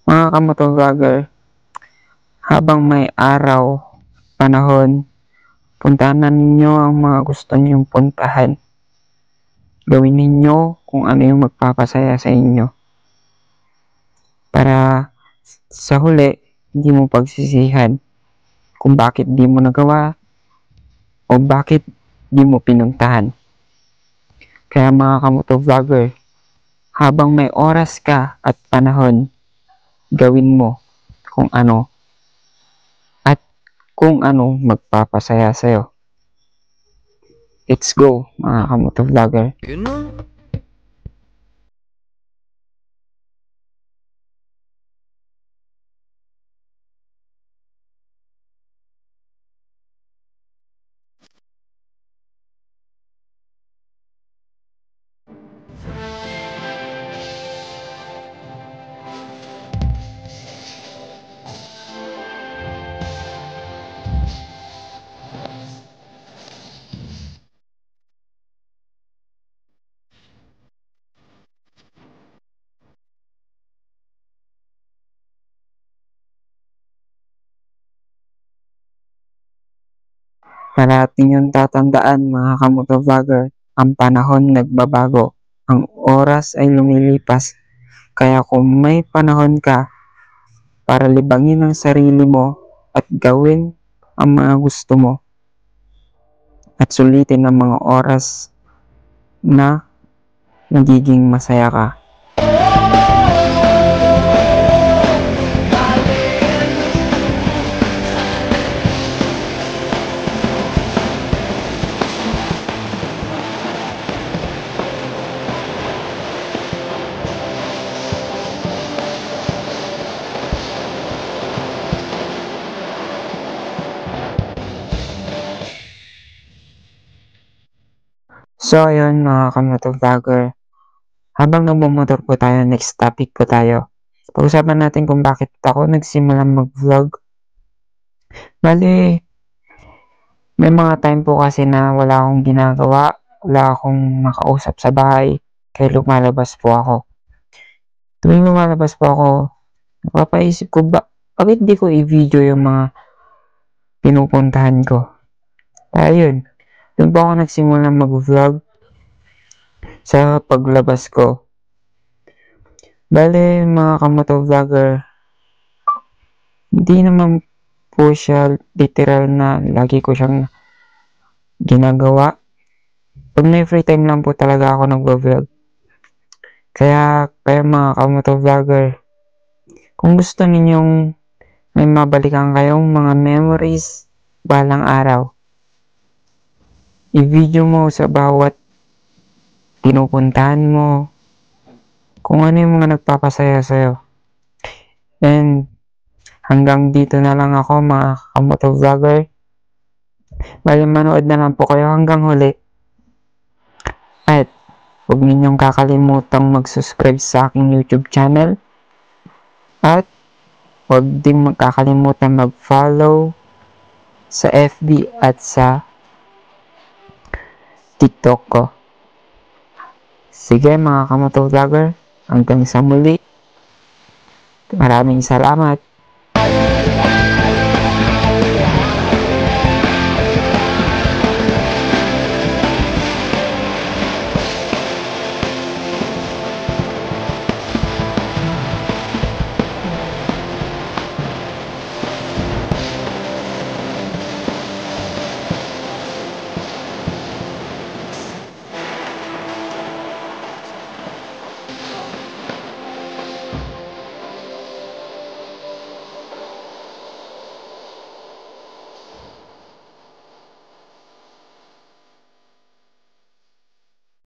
Mga kamotovlogger, habang may araw, panahon, puntahan na ninyo ang mga gusto ninyong puntahan. Gawin ninyo kung ano yung magpapasaya sa inyo. Para sa huli, hindi mo pagsisihan kung bakit di mo nagawa o bakit di mo pinuntahan. Kaya mga kamotovlogger, habang may oras ka at panahon, gawin mo kung ano at kung ano magpapasaya sa'yo. Let's go mga kamotovlogger. You know? Parati niyong tatandaan mga kamotovlogger, ang panahon nagbabago, ang oras ay lumilipas. Kaya kung may panahon ka para libangin ang sarili mo at gawin ang mga gusto mo at sulitin ang mga oras na nagiging masaya ka. So ayun mga kamotovlogger, habang nagmumotor po tayo, next topic po tayo. Pag-usapan natin kung bakit ako nagsimulang mag-vlog. Bali, may mga time po kasi na wala akong ginagawa, wala akong makausap sa bahay, kaya lumalabas po ako. Tuwing lumalabas po ako, napapaisip ko bakit di ko i-video yung mga pinupuntahan ko. Kaya yun, doon po ako nagsimulang mag-vlog sa paglabas ko. Bale mga kamotovlogger, hindi naman po siya literal na lagi ko siyang ginagawa. Pag may free time lang po talaga ako nagvo-vlog. Kaya mga kamotovlogger, kung gusto ninyong may mabalikan kayong mga memories balang araw, i-video mo sa bawat pinupuntahan mo, kung ano yung mga nagpapasaya sa'yo. And hanggang dito na lang ako mga kamotovlogger. Bali manood na lang po kayo hanggang huli. At huwag ninyong kakalimutang mag-subscribe sa aking YouTube channel. At huwag din magkakalimutan mag-follow sa FB at sa TikTok ko. Sige mga kamotovlogger, hanggang sa muli. Maraming salamat.